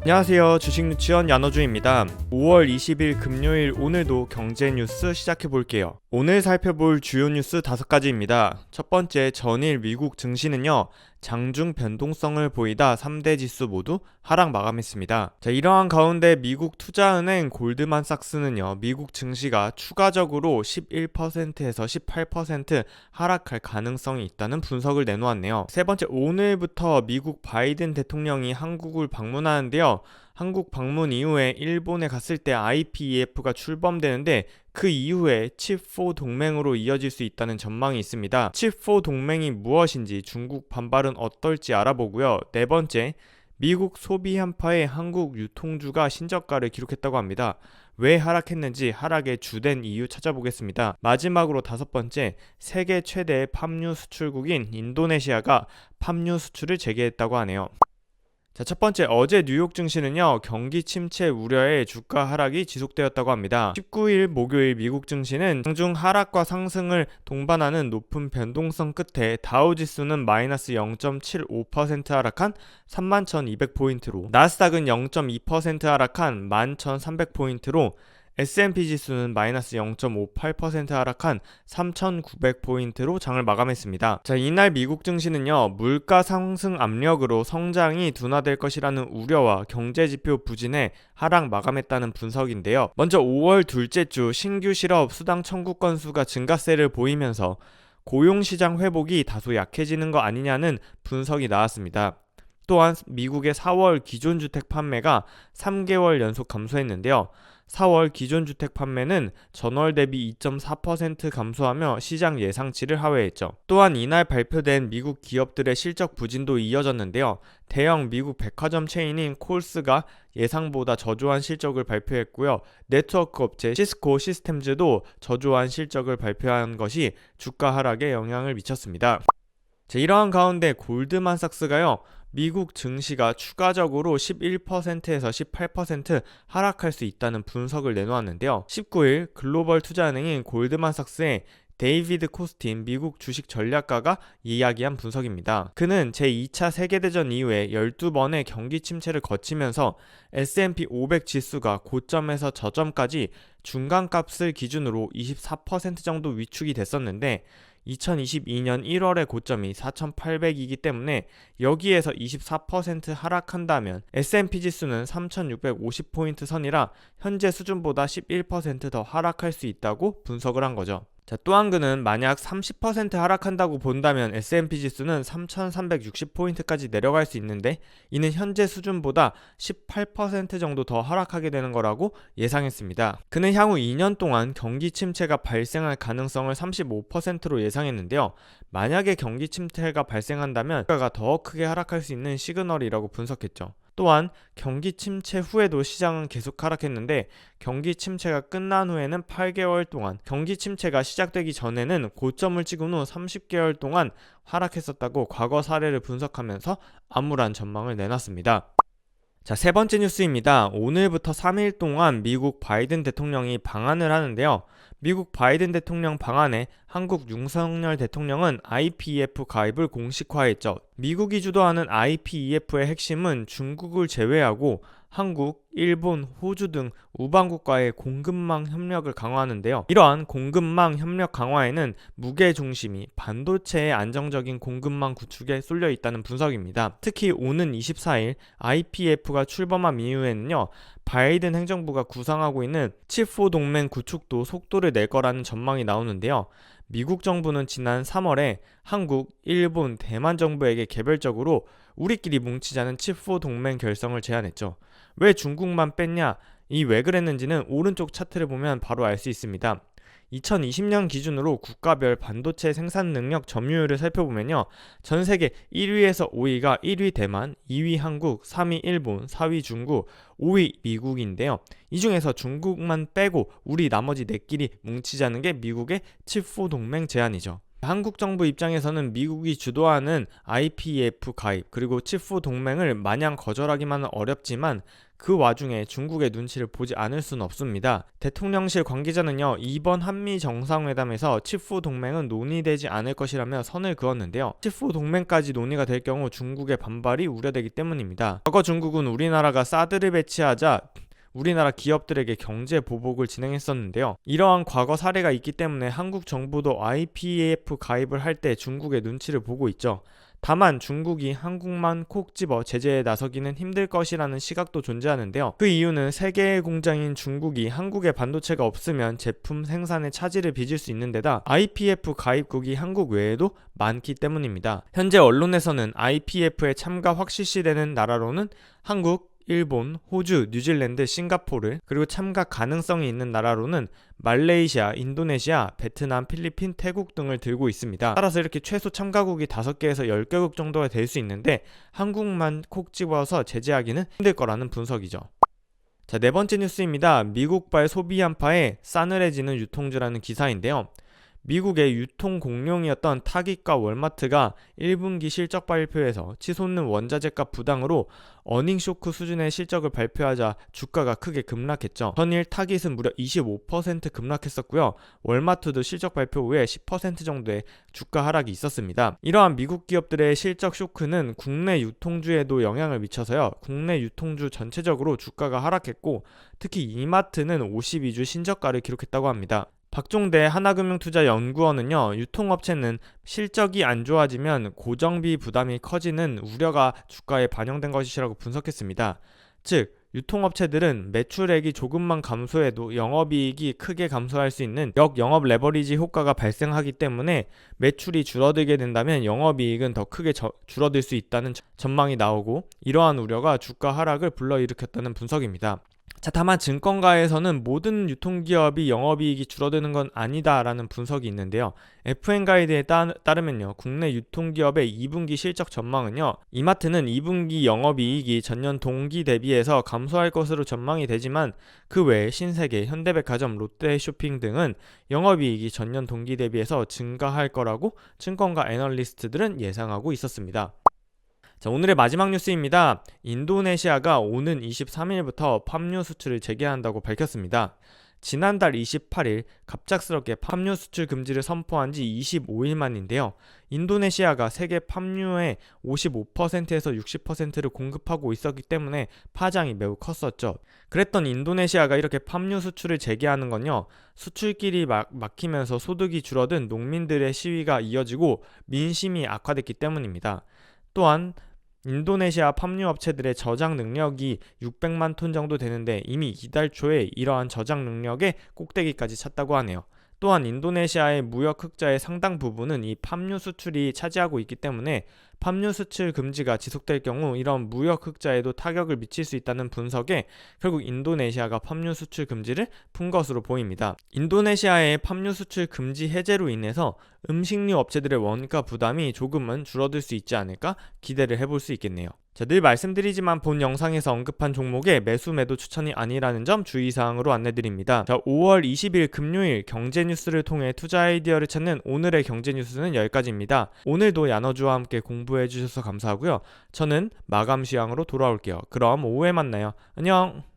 안녕하세요. 주식 유치원 야너주입니다. 5월 20일 금요일 오늘도 경제 뉴스 시작해 볼게요. 오늘 살펴볼 주요 뉴스 5가지입니다. 첫 번째, 전일 미국 증시는요, 장중 변동성을 보이다 3대 지수 모두 하락 마감했습니다. 이러한 가운데 미국 투자은행 골드만삭스는요, 미국 증시가 추가적으로 11%에서 18% 하락할 가능성이 있다는 분석을 내놓았네요. 세 번째, 오늘부터 미국 바이든 대통령이 한국을 방문하는데요. 한국 방문 이후에 일본에 갔을 때 IPEF가 출범되는데 그 이후에 칩4 동맹으로 이어질 수 있다는 전망이 있습니다. 칩4 동맹이 무엇인지, 중국 반발은 어떨지 알아보고요. 네 번째, 미국 소비 한파에 한국 유통주가 신저가를 기록했다고 합니다. 왜 하락했는지 하락의 주된 이유 찾아보겠습니다. 마지막으로 5번째, 세계 최대의 팜유 수출국인 인도네시아가 팜유 수출을 재개했다고 하네요. 첫 번째, 어제 뉴욕 증시는요, 경기 침체 우려에 주가 하락이 지속되었다고 합니다. 19일 목요일 미국 증시는 장중 하락과 상승을 동반하는 높은 변동성 끝에 다우지수는 마이너스 0.75% 하락한 31,200포인트로, 나스닥은 0.2% 하락한 11,300포인트로, S&P 지수는 마이너스 0.58% 하락한 3,900포인트로 장을 마감했습니다. 이날 미국 증시는요, 물가 상승 압력으로 성장이 둔화될 것이라는 우려와 경제지표 부진에 하락 마감했다는 분석인데요. 먼저 5월 둘째 주 신규 실업 수당 청구 건수가 증가세를 보이면서 고용시장 회복이 다소 약해지는 거 아니냐는 분석이 나왔습니다. 또한 미국의 4월 기존주택 판매가 3개월 연속 감소했는데요. 4월 기존주택 판매는 전월 대비 2.4% 감소하며 시장 예상치를 하회했죠. 또한 이날 발표된 미국 기업들의 실적 부진도 이어졌는데요. 대형 미국 백화점 체인인 콜스가 예상보다 저조한 실적을 발표했고요. 네트워크 업체 시스코 시스템즈도 저조한 실적을 발표한 것이 주가 하락에 영향을 미쳤습니다. 이러한 가운데 골드만삭스가요, 미국 증시가 추가적으로 11%에서 18% 하락할 수 있다는 분석을 내놓았는데요. 19일 글로벌 투자은행인 골드만삭스의 데이비드 코스틴 미국 주식 전략가가 이야기한 분석입니다. 그는 제2차 세계대전 이후에 12번의 경기 침체를 거치면서 S&P 500 지수가 고점에서 저점까지 중간값을 기준으로 24% 정도 위축이 됐었는데 2022년 1월의 고점이 4,800이기 때문에 여기에서 24% 하락한다면 S&P 지수는 3,650포인트 선이라 현재 수준보다 11% 더 하락할 수 있다고 분석을 한 거죠. 또한 그는 만약 30% 하락한다고 본다면 S&P 지수는 3,360포인트까지 내려갈 수 있는데 이는 현재 수준보다 18% 정도 더 하락하게 되는 거라고 예상했습니다. 그는 향후 2년 동안 경기 침체가 발생할 가능성을 35%로 예상했는데요. 만약에 경기 침체가 발생한다면 주가가 더 크게 하락할 수 있는 시그널이라고 분석했죠. 또한 경기 침체 후에도 시장은 계속 하락했는데 경기 침체가 끝난 후에는 8개월 동안, 경기 침체가 시작되기 전에는 고점을 찍은 후 30개월 동안 하락했었다고 과거 사례를 분석하면서 암울한 전망을 내놨습니다. 세 번째 뉴스입니다. 오늘부터 3일 동안 미국 바이든 대통령이 방한을 하는데요. 미국 바이든 대통령 방한에 한국 윤석열 대통령은 IPEF 가입을 공식화했죠. 미국이 주도하는 IPEF의 핵심은 중국을 제외하고 한국, 일본, 호주 등 우방국과의 공급망 협력을 강화하는데요. 이러한 공급망 협력 강화에는 무게 중심이 반도체의 안정적인 공급망 구축에 쏠려 있다는 분석입니다. 특히 오는 24일 IPEF가 출범한 이후에는요, 바이든 행정부가 구상하고 있는 칩4 동맹 구축도 속도를 낼 거라는 전망이 나오는데요. 미국 정부는 지난 3월에 한국, 일본, 대만 정부에게 개별적으로 우리끼리 뭉치자는 칩4 동맹 결성을 제안했죠. 왜 중국만 뺐냐? 이 왜 그랬는지는 오른쪽 차트를 보면 바로 알 수 있습니다. 2020년 기준으로 국가별 반도체 생산 능력 점유율을 살펴보면요. 전 세계 1위에서 5위가 1위 대만, 2위 한국, 3위 일본, 4위 중국, 5위 미국인데요. 이 중에서 중국만 빼고 우리 나머지 4끼리 뭉치자는 게 미국의 칩4 동맹 제안이죠. 한국 정부 입장에서는 미국이 주도하는 IPEF 가입 그리고 칩4 동맹을 마냥 거절하기만은 어렵지만 그 와중에 중국의 눈치를 보지 않을 수는 없습니다. 대통령실 관계자는요, 이번 한미 정상회담에서 치프 동맹은 논의되지 않을 것이라며 선을 그었는데요. 치프 동맹까지 논의가 될 경우 중국의 반발이 우려되기 때문입니다. 과거 중국은 우리나라가 사드를 배치하자 우리나라 기업들에게 경제 보복을 진행했었는데요. 이러한 과거 사례가 있기 때문에 한국 정부도 IPEF 가입을 할 때 중국의 눈치를 보고 있죠. 다만 중국이 한국만 콕 집어 제재에 나서기는 힘들 것이라는 시각도 존재하는데요. 그 이유는 세계의 공장인 중국이 한국에 반도체가 없으면 제품 생산에 차질을 빚을 수 있는 데다 IPEF 가입국이 한국 외에도 많기 때문입니다. 현재 언론에서는 IPEF에 참가 확실시되는 나라로는 한국, 일본, 호주, 뉴질랜드, 싱가포르, 그리고 참가 가능성이 있는 나라로는 말레이시아, 인도네시아, 베트남, 필리핀, 태국 등을 들고 있습니다. 따라서 이렇게 최소 참가국이 5개에서 10개국 정도가 될 수 있는데 한국만 콕 집어서 제재하기는 힘들 거라는 분석이죠. 자, 네 번째 뉴스입니다. 미국발 소비 한파에 싸늘해지는 유통주라는 기사인데요. 미국의 유통 공룡이었던 타깃과 월마트가 1분기 실적 발표에서 치솟는 원자재값 부담으로 어닝쇼크 수준의 실적을 발표하자 주가가 크게 급락했죠. 전일 타깃은 무려 25% 급락했었고요. 월마트도 실적 발표 후에 10% 정도의 주가 하락이 있었습니다. 이러한 미국 기업들의 실적 쇼크는 국내 유통주에도 영향을 미쳐서요. 국내 유통주 전체적으로 주가가 하락했고 특히 이마트는 52주 신저가를 기록했다고 합니다. 박종대 하나금융투자연구원은요, 유통업체는 실적이 안 좋아지면 고정비 부담이 커지는 우려가 주가에 반영된 것이라고 분석했습니다. 즉, 유통업체들은 매출액이 조금만 감소해도 영업이익이 크게 감소할 수 있는 역영업 레버리지 효과가 발생하기 때문에 매출이 줄어들게 된다면 영업이익은 더 크게 줄어들 수 있다는 전망이 나오고 이러한 우려가 주가 하락을 불러일으켰다는 분석입니다. 자, 다만 증권가에서는 모든 유통기업이 영업이익이 줄어드는 건 아니다라는 분석이 있는데요. FN가이드에 따르면요, 국내 유통기업의 2분기 실적 전망은요, 이마트는 2분기 영업이익이 전년 동기 대비해서 감소할 것으로 전망이 되지만 그 외에 신세계, 현대백화점, 롯데쇼핑 등은 영업이익이 전년 동기 대비해서 증가할 거라고 증권가 애널리스트들은 예상하고 있었습니다. 자, 오늘의 마지막 뉴스입니다. 인도네시아가 오는 23일부터 팜유 수출을 재개한다고 밝혔습니다. 지난달 28일 갑작스럽게 팜유 수출 금지를 선포한 지 25일 만인데요. 인도네시아가 세계 팜유의 55%에서 60%를 공급하고 있었기 때문에 파장이 매우 컸었죠. 그랬던 인도네시아가 이렇게 팜유 수출을 재개하는 건요, 수출길이 막히면서 소득이 줄어든 농민들의 시위가 이어지고 민심이 악화됐기 때문입니다. 또한 인도네시아 팜유 업체들의 저장 능력이 600만 톤 정도 되는데 이미 이달 초에 이러한 저장 능력의 꼭대기까지 찼다고 하네요. 또한 인도네시아의 무역 흑자의 상당 부분은 이 팜유 수출이 차지하고 있기 때문에 팜유 수출 금지가 지속될 경우 이런 무역 흑자에도 타격을 미칠 수 있다는 분석에 결국 인도네시아가 팜유 수출 금지를 푼 것으로 보입니다. 인도네시아의 팜유 수출 금지 해제로 인해서 음식료 업체들의 원가 부담이 조금은 줄어들 수 있지 않을까 기대를 해볼 수 있겠네요. 자, 늘 말씀드리지만 본 영상에서 언급한 종목의 매수 매도 추천이 아니라는 점 주의사항으로 안내드립니다. 자, 5월 20일 금요일 경제 뉴스를 통해 투자 아이디어를 찾는 오늘의 경제 뉴스는 여기까지입니다. 오늘도 야너주와 함께 공부해 주셔서 감사하고요. 저는 마감 시황으로 돌아올게요. 그럼 오후에 만나요. 안녕.